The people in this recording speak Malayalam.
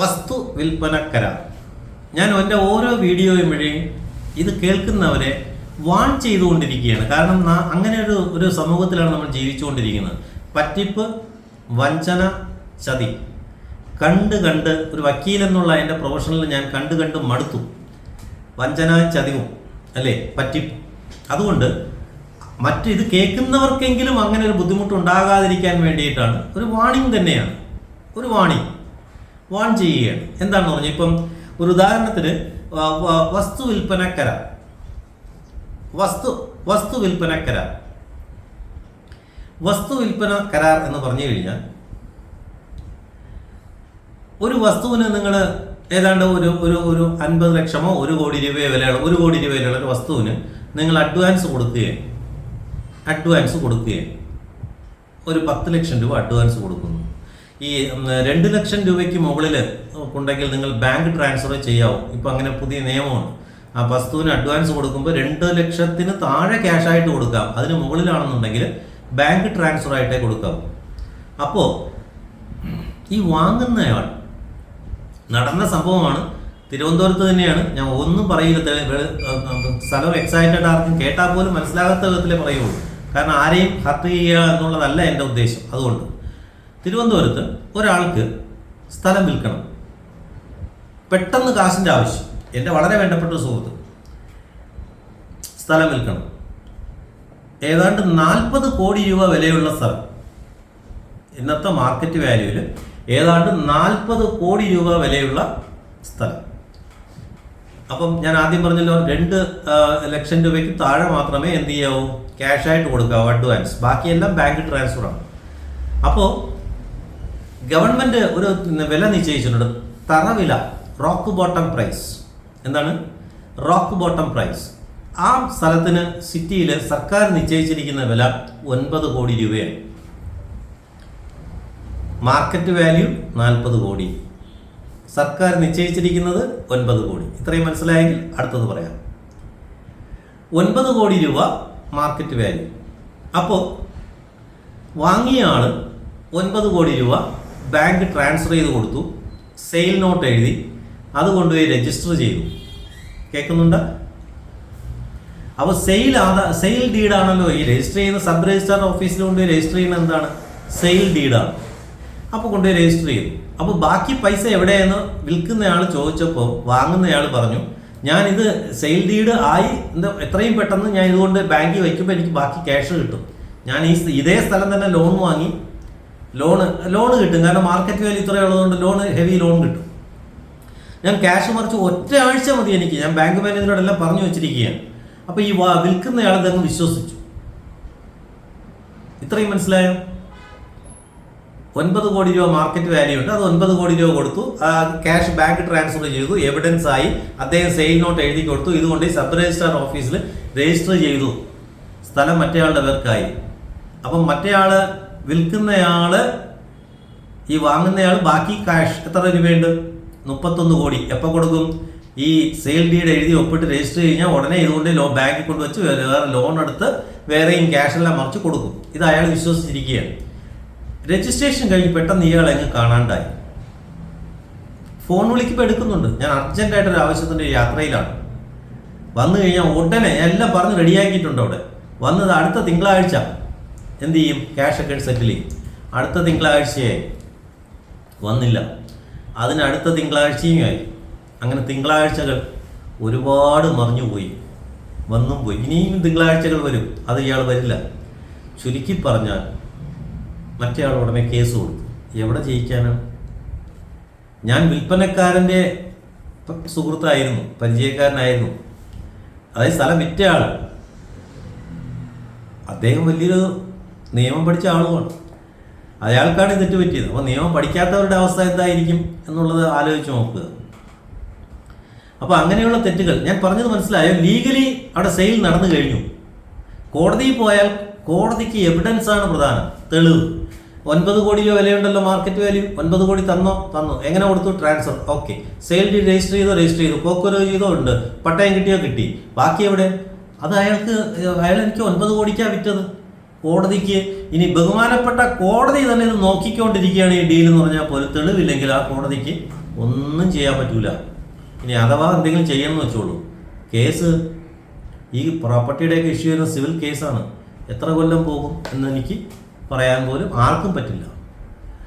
വസ്തു വിൽപ്പന കരാർ. ഞാൻ എൻ്റെ ഓരോ വീഡിയോയും വഴി ഇത് കേൾക്കുന്നവരെ വാൺ ചെയ്തുകൊണ്ടിരിക്കുകയാണ്. കാരണം അങ്ങനെ ഒരു സമൂഹത്തിലാണ് നമ്മൾ ജീവിച്ചുകൊണ്ടിരിക്കുന്നത്. പറ്റിപ്പ്, വഞ്ചന, ചതി കണ്ട് ഒരു വക്കീലെന്നുള്ള എൻ്റെ പ്രൊഫഷനിൽ ഞാൻ കണ്ട് മടുത്തു. വഞ്ചന, ചതിവും അല്ലേ, പറ്റിപ്പ്. അതുകൊണ്ട് ഇത് കേൾക്കുന്നവർക്കെങ്കിലും അങ്ങനെ ഒരു ബുദ്ധിമുട്ടുണ്ടാകാതിരിക്കാൻ വേണ്ടിയിട്ടാണ് ഒരു വാണിംഗ് തന്നെയാണ്. ഒരു വാൺ ചെയ്യുകയാണ്. എന്താണെന്ന് പറഞ്ഞാൽ ഇപ്പം ഒരു ഉദാഹരണത്തിന് വസ്തു വിൽപ്പന കരാർ. വസ്തു വിൽപ്പന കരാർ എന്ന് പറഞ്ഞു കഴിഞ്ഞാൽ ഒരു വസ്തുവിന് നിങ്ങൾ ഏതാണ്ട് ഒരു 50 ലക്ഷമോ 1 കോടി രൂപയോ വിലയുള്ള 1 കോടി രൂപ വിലയുള്ള ഒരു വസ്തുവിന് നിങ്ങൾ അഡ്വാൻസ് കൊടുക്കുകയാണ്. ഒരു 10 ലക്ഷം രൂപ അഡ്വാൻസ് കൊടുക്കുന്നു. ഈ 2 ലക്ഷം രൂപയ്ക്ക് മുകളിൽ ഉണ്ടെങ്കിൽ നിങ്ങൾ ബാങ്ക് ട്രാൻസ്ഫർ ചെയ്യാവും. ഇപ്പം അങ്ങനെ പുതിയ നിയമമാണ്. ആ വസ്തുവിന് അഡ്വാൻസ് കൊടുക്കുമ്പോൾ 2 ലക്ഷത്തിന് താഴെ ക്യാഷായിട്ട് കൊടുക്കാം. അതിന് മുകളിലാണെന്നുണ്ടെങ്കിൽ ബാങ്ക് ട്രാൻസ്ഫർ ആയിട്ടേ കൊടുക്കാവൂ. അപ്പോൾ ഈ വാങ്ങുന്നയാൾ നടന്ന സംഭവമാണ്. തിരുവനന്തപുരത്ത് തന്നെയാണ്. ഞാൻ ഒന്നും പറയില്ല, സ്ഥലം എക്സൈറ്റഡ് ആർക്കും കേട്ടാൽ പോലും മനസ്സിലാകാത്ത വിധത്തിലേ പറയുള്ളൂ. കാരണം ആരെയും ഹർട്ട് ചെയ്യുക എന്നുള്ളതല്ല എൻ്റെ ഉദ്ദേശം. അതുകൊണ്ട് തിരുവനന്തപുരത്ത് ഒരാൾക്ക് സ്ഥലം വിൽക്കണം. പെട്ടെന്ന് കാശിൻ്റെ ആവശ്യം. എൻ്റെ വളരെ വേണ്ടപ്പെട്ട സുഹൃത്ത് സ്ഥലം വിൽക്കണം. ഏതാണ്ട് 40 കോടി രൂപ വിലയുള്ള സ്ഥലം. ഇന്നത്തെ മാർക്കറ്റ് വാല്യൂവിൽ ഏതാണ്ട് 40 കോടി രൂപ വിലയുള്ള സ്ഥലം. അപ്പം ഞാൻ ആദ്യം പറഞ്ഞല്ലോ, 2 ലക്ഷം രൂപയ്ക്ക് താഴെ മാത്രമേ എന്ത് ചെയ്യാവൂ, ക്യാഷായിട്ട് കൊടുക്കാവൂ, അഡ്വാൻസ്. ബാക്കിയെല്ലാം ബാങ്ക് ട്രാൻസ്ഫറാണ്. അപ്പോൾ ഗവൺമെൻറ് ഒരു വില നിശ്ചയിച്ചിട്ടുണ്ട്. തറവില, റോക്ക് ബോട്ടം പ്രൈസ്. എന്താണ് റോക്ക് ബോട്ടം പ്രൈസ്? ആ സ്ഥലത്തിന് സിറ്റിയിൽ സർക്കാർ നിശ്ചയിച്ചിരിക്കുന്ന വില 9 കോടി രൂപയാണ്. മാർക്കറ്റ് വാല്യൂ 40 കോടി, സർക്കാർ നിശ്ചയിച്ചിരിക്കുന്നത് 9 കോടി. ഇത്രയും മനസ്സിലായെങ്കിൽ അടുത്തത് പറയാം. 9 കോടി രൂപ മാർക്കറ്റ് വാല്യൂ. അപ്പോൾ വാങ്ങിയ ആൾ 9 കോടി രൂപ ബാങ്ക് ട്രാൻസ്ഫർ ചെയ്ത് കൊടുത്തു. സെയിൽ നോട്ട് എഴുതി അത് കൊണ്ടുപോയി രജിസ്റ്റർ ചെയ്തു. കേൾക്കുന്നുണ്ട്? അപ്പോൾ സെയിൽ ഡീഡാണല്ലോ ഈ രജിസ്റ്റർ ചെയ്യുന്ന. സബ് രജിസ്ട്രാർ ഓഫീസിൽ കൊണ്ടുപോയി രജിസ്റ്റർ ചെയ്യുന്നത് എന്താണ്? സെയിൽ ഡീഡാണ്. അപ്പോൾ കൊണ്ടുപോയി രജിസ്റ്റർ ചെയ്തു. അപ്പോൾ ബാക്കി പൈസ എവിടെയെന്ന് വിൽക്കുന്നയാൾ ചോദിച്ചപ്പോൾ വാങ്ങുന്നയാൾ പറഞ്ഞു, ഞാനിത് സെയിൽ ഡീഡ് ആയി എത്രയും പെട്ടെന്ന് ഞാൻ ഇതുകൊണ്ട് ബാങ്കിൽ വയ്ക്കുമ്പോൾ എനിക്ക് ബാക്കി ക്യാഷ് കിട്ടും. ഞാൻ ഇതേ സ്ഥലം തന്നെ ലോൺ വാങ്ങി, ലോൺ കിട്ടും. കാരണം മാർക്കറ്റ് വാല്യൂ ഇത്രയുള്ളതുകൊണ്ട് ഹെവി ലോൺ കിട്ടും. ഞാൻ ക്യാഷ് മറിച്ച് ഒറ്റ ആഴ്ച മതി എനിക്ക്. ഞാൻ ബാങ്ക് മാനേജറോടെല്ലാം പറഞ്ഞു വെച്ചിരിക്കുകയാണ്. അപ്പോൾ ഈ വിൽക്കുന്നയാൾ ഇതങ്ങ് വിശ്വസിച്ചു. ഇത്രയും മനസ്സിലായോ? 9 കോടി രൂപ മാർക്കറ്റ് വാല്യൂ ഉണ്ട്. അത് 9 കോടി രൂപ കൊടുത്തു. ക്യാഷ് ബാങ്ക് ട്രാൻസ്ഫർ ചെയ്തു. എവിഡൻസ് ആയി. അദ്ദേഹം സെയിൽ നോട്ട് എഴുതി കൊടുത്തു. ഇതുകൊണ്ട് സബ് രജിസ്ട്രാർ ഓഫീസിൽ രജിസ്റ്റർ ചെയ്തു. സ്ഥലം മറ്റേയാളുടെ പേർക്കായി. അപ്പം മറ്റേയാൾ വിൽക്കുന്നയാൾ, ഈ വാങ്ങുന്നയാൾ ബാക്കി ക്യാഷ് എത്ര രൂപയുണ്ട്? 31 കോടി. എപ്പോൾ കൊടുക്കും? ഈ സെയിൽ ഡീഡ് എഴുതി ഒപ്പിട്ട് രജിസ്റ്റർ കഴിഞ്ഞാൽ ഉടനെ ഇതുകൊണ്ട് ബാങ്കിൽ കൊണ്ടുവച്ച് വേറെ ലോൺ എടുത്ത് വേറെയും ക്യാഷെല്ലാം മറിച്ച് കൊടുക്കും. ഇത് അയാൾ വിശ്വസിച്ചിരിക്കുകയാണ്. രജിസ്ട്രേഷൻ കഴിഞ്ഞ് പെട്ടെന്ന് ഇയാൾ അങ്ങ് കാണാണ്ടായി. ഫോൺ വിളിക്കുമ്പോൾ എടുക്കുന്നുണ്ട്. ഞാൻ അർജൻറ്റായിട്ടൊരു ആവശ്യത്തിൻ്റെ യാത്രയിലാണ്. വന്നു കഴിഞ്ഞാൽ ഉടനെ എല്ലാം പറഞ്ഞ് റെഡിയാക്കിയിട്ടുണ്ട്. അവിടെ വന്നത് അടുത്ത തിങ്കളാഴ്ച എന്ത് ചെയ്യും? ക്യാഷൊക്കെ സെറ്റിൽ ചെയ്യും. അടുത്ത തിങ്കളാഴ്ചയായി വന്നില്ല. അതിനടുത്ത തിങ്കളാഴ്ചയും ആയി. അങ്ങനെ തിങ്കളാഴ്ചകൾ ഒരുപാട് മറിഞ്ഞുപോയി, വന്നും പോയി. ഇനിയും തിങ്കളാഴ്ചകൾ വരും. അത് ഇയാൾ വരില്ല. ചുരുക്കി പറഞ്ഞാൽ മറ്റേ ആൾ ഉടനെ കേസ് കൊടുത്തു. എവിടെ ജയിക്കാനാണ്? ഞാൻ വിൽപ്പനക്കാരൻ്റെ സുഹൃത്തായിരുന്നു, പരിചയക്കാരനായിരുന്നു. അതായത് സ്ഥലം വിറ്റ ആൾ. അദ്ദേഹം വലിയൊരു നിയമം പഠിച്ച ആളുമാണ്. അയാൾക്കാണ് തെറ്റ് പറ്റിയത്. അപ്പോൾ നിയമം പഠിക്കാത്തവരുടെ അവസ്ഥ എന്തായിരിക്കും എന്നുള്ളത് ആലോചിച്ച് നോക്കുക. അപ്പോൾ അങ്ങനെയുള്ള തെറ്റുകൾ ഞാൻ പറഞ്ഞത് മനസ്സിലായോ? ലീഗലി അവിടെ സെയിൽ നടന്നു കഴിഞ്ഞു. കോടതിയിൽ പോയാൽ കോടതിക്ക് എവിഡൻസ് ആണ് പ്രധാനം, തെളിവ്. 9 കോടി രൂപ വിലയുണ്ടല്ലോ മാർക്കറ്റ് വാല്യൂ. 9 കോടി തന്നു. എങ്ങനെ കൊടുത്തു? Transfer. Okay. Sale deed register ചെയ്തു. പോക്കൊരു ചെയ്തോ ഉണ്ട്. പട്ടയം കിട്ടി. ബാക്കി എവിടെ? അത് അയാൾ എനിക്ക് 9 കോടിക്കാണ് വിറ്റത്. കോടതിക്ക് ഇനി ബഹുമാനപ്പെട്ട കോടതി തന്നെ ഇത് നോക്കിക്കൊണ്ടിരിക്കുകയാണ്. ഈ ഡീൽ എന്ന് പറഞ്ഞാൽ പോലും തെളിവില്ലെങ്കിൽ ആ കോടതിക്ക് ഒന്നും ചെയ്യാൻ പറ്റൂല. ഇനി അഥവാ എന്തെങ്കിലും ചെയ്യണമെന്ന് വെച്ചോളൂ, കേസ് ഈ പ്രോപ്പർട്ടിയുടെയൊക്കെ ഇഷ്യൂ ചെയ്യുന്ന സിവിൽ കേസാണ്. എത്ര കൊല്ലം പോകും എന്ന് എനിക്ക് പറയാൻ പോലും ആർക്കും പറ്റില്ല.